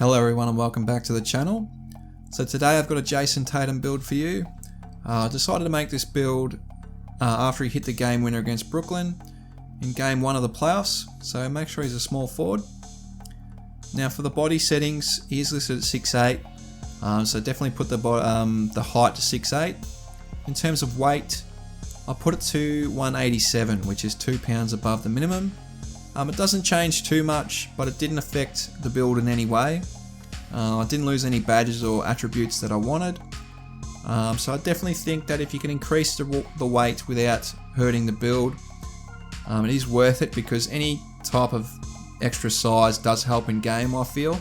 Hello everyone and welcome back to the channel. So today I've got a Jayson Tatum build for you. I decided to make this build after he hit the game winner against Brooklyn in game 1 of the playoffs, so make sure he's a small forward. Now for the body settings, he is listed at 6'8", so definitely put the height to 6'8". In terms of weight, I put it to 187, which is 2 pounds above the minimum. It doesn't change too much, but it didn't affect the build in any way. I didn't lose any badges or attributes that I wanted. So I definitely think that if you can increase the weight without hurting the build, it is worth it, because any type of extra size does help in game, I feel.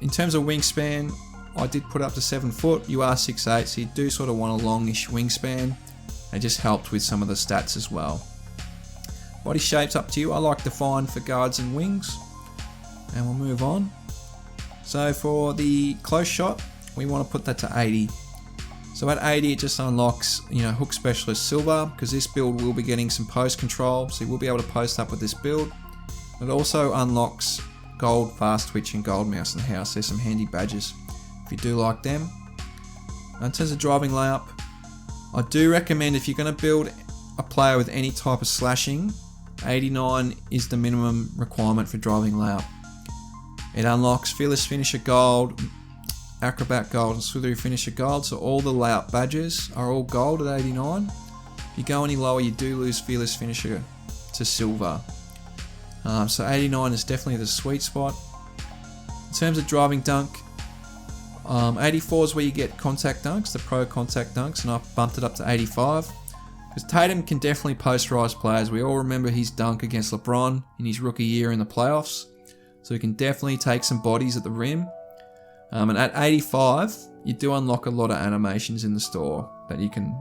In terms of wingspan, I did put it up to 7 foot. You are 6'8", so you do sort of want a longish wingspan. It just helped with some of the stats as well. Body shape's up to you. I like defined for guards and wings. And we'll move on. So for the close shot, we want to put that to 80. So at 80, it just unlocks, hook specialist silver, because this build will be getting some post control, so you will be able to post up with this build. It also unlocks gold fast twitch and gold mouse in the house. There's some handy badges if you do like them. In terms of driving layup, I do recommend, if you're going to build a player with any type of slashing, 89 is the minimum requirement for driving layup. It unlocks fearless finisher gold, acrobat gold and slithery finisher gold, so all the layup badges are all gold at 89. If you go any lower, you do lose fearless finisher to silver. So 89 is definitely the sweet spot. In terms of driving dunk, 84 is where you get contact dunks, the pro contact dunks, and I've bumped it up to 85. Because Tatum can definitely posterize players. We all remember his dunk against LeBron in his rookie year in the playoffs. So he can definitely take some bodies at the rim. And at 85, you do unlock a lot of animations in the store that you can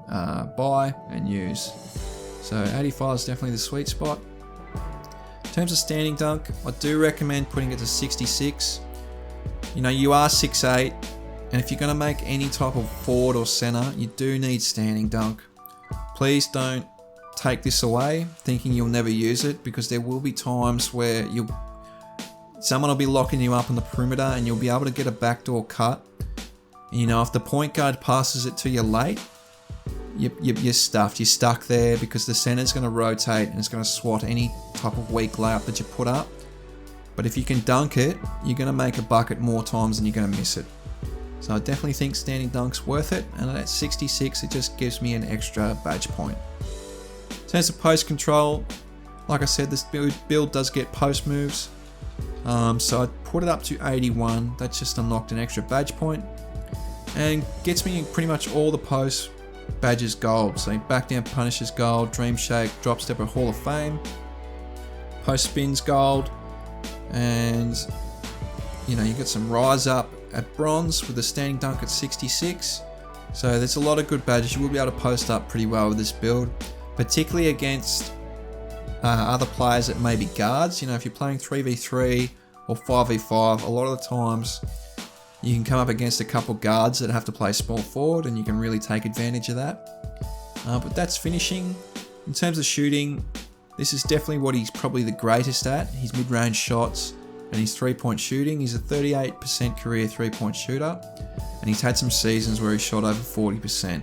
buy and use. So 85 is definitely the sweet spot. In terms of standing dunk, I do recommend putting it to 66. You are 6'8", and if you're going to make any type of forward or center, you do need standing dunk. Please don't take this away thinking you'll never use it, because there will be times where someone will be locking you up on the perimeter and you'll be able to get a backdoor cut. If the point guard passes it to you late, you're stuffed. You're stuck there, because the center's going to rotate and it's going to swat any type of weak layup that you put up. But if you can dunk it, you're going to make a bucket more times than you're going to miss it. So I definitely think standing dunk's worth it, and at 66 it just gives me an extra badge point. In terms of post control, like I said, this build does get post moves. So I put it up to 81. That's just unlocked an extra badge point, and gets me pretty much all the post badges gold. So back down punishes gold, dream shake, drop stepper Hall of Fame, post spins gold, and you got some rise up at bronze with the standing dunk at 66. So there's a lot of good badges. You will be able to post up pretty well with this build, particularly against other players that may be guards. If you're playing 3v3 or 5v5, a lot of the times you can come up against a couple guards that have to play small forward, and you can really take advantage of that. But that's finishing. In terms of shooting, this is definitely what he's probably the greatest at, his mid-range shots and his 3-point shooting. He's a 38% career 3-point shooter, and he's had some seasons where he shot over 40%.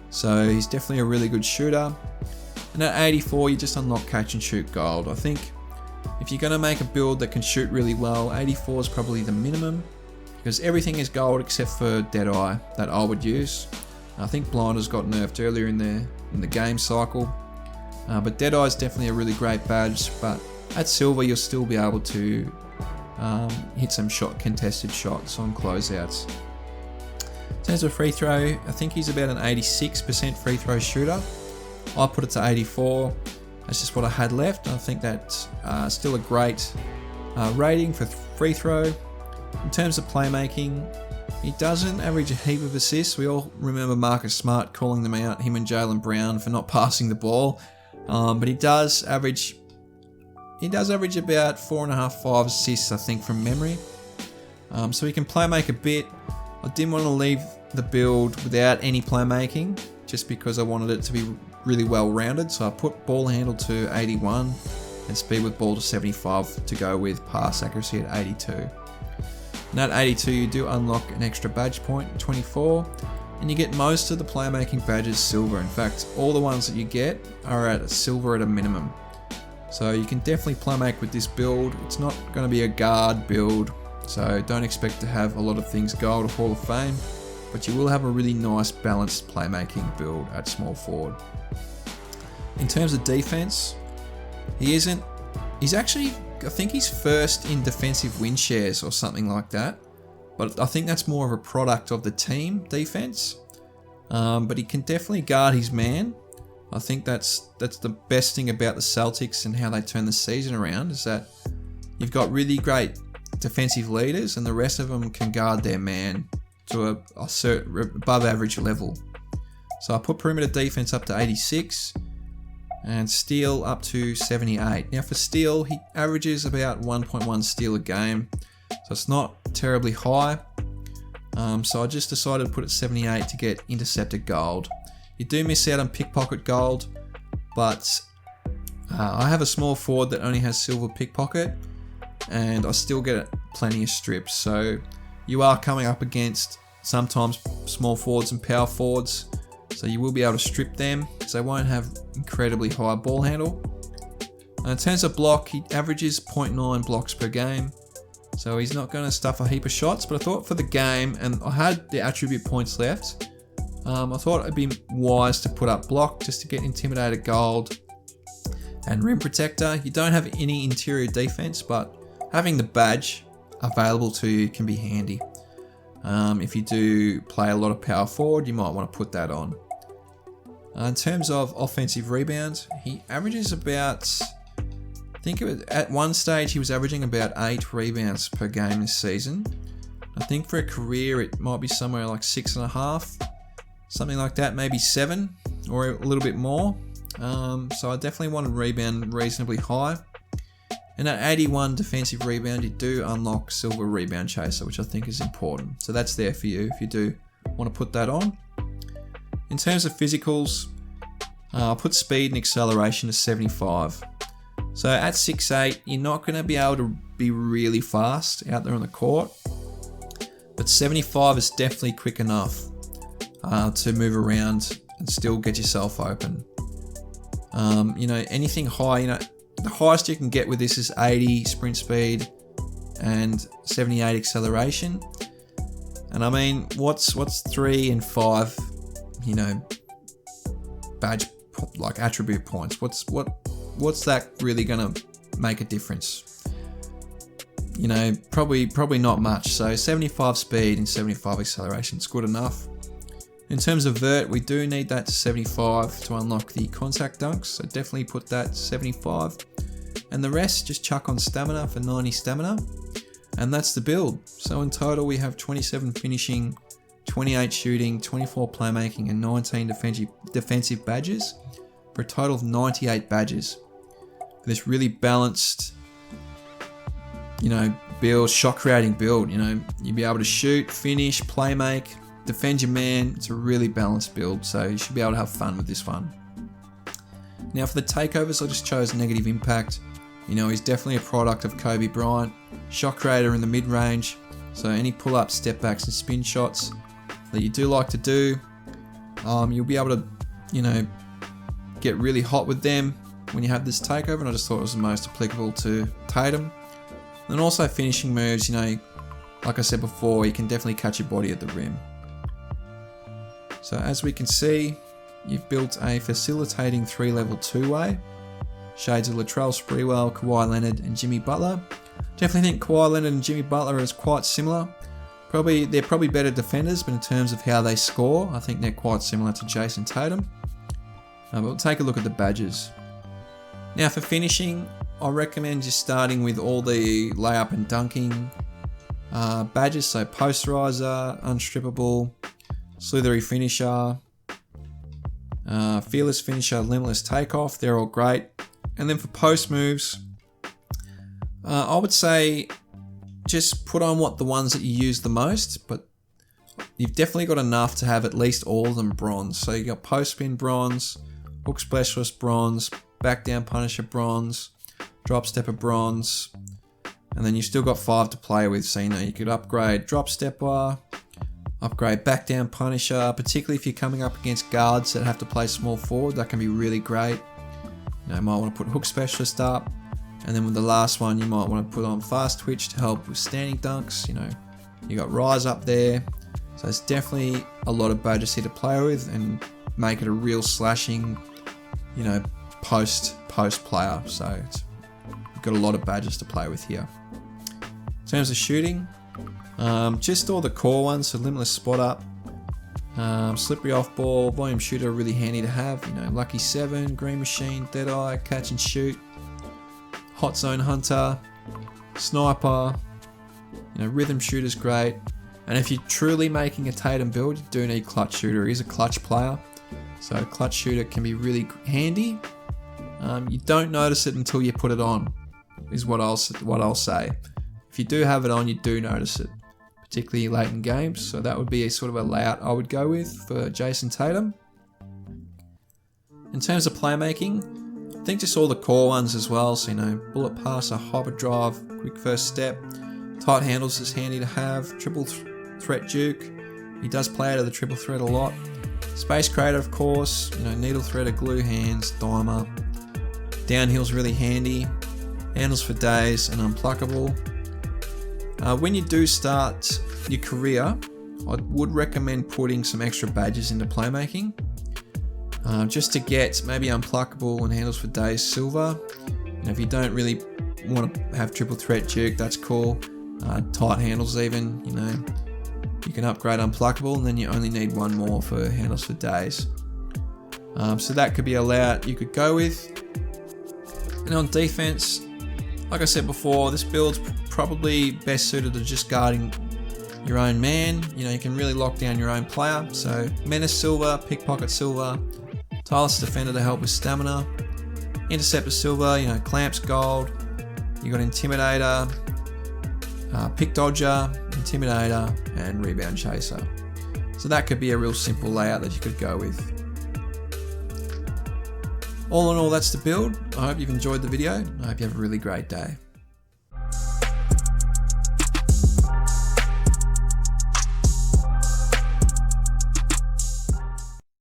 So he's definitely a really good shooter. And at 84, you just unlock catch and shoot gold. I think if you're going to make a build that can shoot really well, 84 is probably the minimum, because everything is gold except for Deadeye that I would use. I think Blinders got nerfed earlier in the game cycle, but Deadeye is definitely a really great badge. But at silver, you'll still be able to hit some contested shots on closeouts. In terms of free throw, I think he's about an 86% free throw shooter. I put it to 84. That's just what I had left. I think that's still a great rating for free throw. In terms of playmaking, he doesn't average a heap of assists. We all remember Marcus Smart calling them out, him and Jaylen Brown, for not passing the ball. But he does average about 4.5, 5 assists, I think, from memory. So he can playmake a bit. I didn't want to leave the build without any playmaking, just because I wanted it to be really well rounded. So I put ball handle to 81 and speed with ball to 75 to go with pass accuracy at 82. And at 82 you do unlock an extra badge point, 24, and you get most of the playmaking badges silver. In fact, all the ones that you get are at silver at a minimum. So you can definitely playmake with this build. It's not going to be a guard build, so don't expect to have a lot of things gold or Hall of Fame, but you will have a really nice balanced playmaking build at small forward. In terms of defense, he's actually, I think he's first in defensive win shares or something like that, but I think that's more of a product of the team defense. But he can definitely guard his man. I think that's the best thing about the Celtics and how they turn the season around, is that you've got really great defensive leaders and the rest of them can guard their man to a certain above average level. So I put perimeter defense up to 86 and steal up to 78. Now for steal, he averages about 1.1 steal a game, so it's not terribly high. So I just decided to put it 78 to get intercepted gold. You do miss out on pickpocket gold, but I have a small forward that only has silver pickpocket, and I still get plenty of strips. So you are coming up against sometimes small forwards and power forwards, so you will be able to strip them because they won't have incredibly high ball handle. In terms of block, he averages 0.9 blocks per game, so he's not going to stuff a heap of shots. But I thought for the game, and I had the attribute points left, I thought it'd be wise to put up block just to get intimidated gold and rim protector. You don't have any interior defense, but having the badge available to you can be handy. If you do play a lot of power forward, you might want to put that on. In terms of offensive rebounds, he averages about, I think at one stage he was averaging about 8 rebounds per game this season. I think for a career it might be somewhere like 6.5, something like that, maybe 7 or a little bit more. So I definitely want to rebound reasonably high. And at 81 defensive rebound, you do unlock silver rebound chaser, which I think is important. So that's there for you if you do want to put that on. In terms of physicals, I'll put speed and acceleration to 75. So at 6'8", you're not going to be able to be really fast out there on the court, but 75 is definitely quick enough to move around and still get yourself open. Anything high, the highest you can get with this is 80 sprint speed and 78 acceleration. And I mean, what's 3 and 5, badge like attribute points? What's that really gonna make a difference? Probably not much. So 75 speed and 75 acceleration is good enough. In terms of vert, we do need that to 75 to unlock the contact dunks, so definitely put that to 75. And the rest, just chuck on stamina for 90 stamina. And that's the build. So in total, we have 27 finishing, 28 shooting, 24 playmaking, and 19 defensive badges, for a total of 98 badges. This really balanced, build, shot creating build. You'll be able to shoot, finish, playmake, defend your man. It's a really balanced build, so you should be able to have fun with this one. Now for the takeovers, I just chose negative impact. He's definitely a product of Kobe Bryant. Shot creator in the mid-range, so any pull-ups, step-backs and spin shots that you do like to do, you'll be able to, get really hot with them when you have this takeover, and I just thought it was the most applicable to Tatum. And also finishing moves, like I said before, you can definitely catch your body at the rim. So as we can see, you've built a facilitating 3-level two-way. Shades of Latrell Sprewell, Kawhi Leonard and Jimmy Butler. Definitely think Kawhi Leonard and Jimmy Butler are quite similar. They're probably better defenders, but in terms of how they score, I think they're quite similar to Jayson Tatum. But we'll take a look at the badges. Now for finishing, I recommend just starting with all the layup and dunking badges. So posterizer, unstrippable, slithery finisher, fearless finisher, limitless takeoff. They're all great. And then for post moves, I would say just put on the ones that you use the most, but you've definitely got enough to have at least all of them bronze. So you got post spin bronze, hook specialist bronze, back down punisher bronze, drop stepper bronze, And then you've still got 5 to play with, so you could upgrade drop stepper, upgrade back down punisher, particularly if you're coming up against guards that have to play small forward. That can be really great. You might want to put hook specialist up, and then with the last one you might want to put on fast twitch to help with standing dunks. You got rise up there, so it's definitely a lot of badges here to play with and make it a real slashing, post player. So you've got a lot of badges to play with here. In terms of shooting, just all the core ones, so limitless spot up, slippery off ball, volume shooter are really handy to have. Lucky 7, green machine, deadeye, catch and shoot, hot zone hunter, sniper, rhythm shooter's great. And if you're truly making a Tatum build, you do need clutch shooter. He's a clutch player, so clutch shooter can be really handy. You don't notice it until you put it on, is what I'll say. If you do have it on, you do notice it, particularly late in games. So that would be a sort of a layout I would go with for Jayson Tatum. In terms of playmaking, I think just all the core ones as well. So bullet passer, hopper drive, quick first step, tight handles is handy to have, triple threat duke. He does play out of the triple threat a lot. Space creator, of course. Needle threader, glue hands, dimer. Downhill's really handy. Handles for days and unpluckable. When you do start your career, I would recommend putting some extra badges into playmaking, just to get maybe unpluckable and handles for days silver. If you don't really want to have triple threat duke, that's cool. Tight handles even, you can upgrade unpluckable, and then you only need 1 more for handles for days. So that could be a layout you could go with. And on defense, like I said before, this build's probably best suited to just guarding your own man. You can really lock down your own player. So menace silver, pickpocket silver, tireless defender to help with stamina, interceptor silver, clamps gold. You got intimidator, pick dodger, intimidator, and rebound chaser. So that could be a real simple layout that you could go with. All in all, that's the build. I hope you've enjoyed the video. I hope you have a really great day.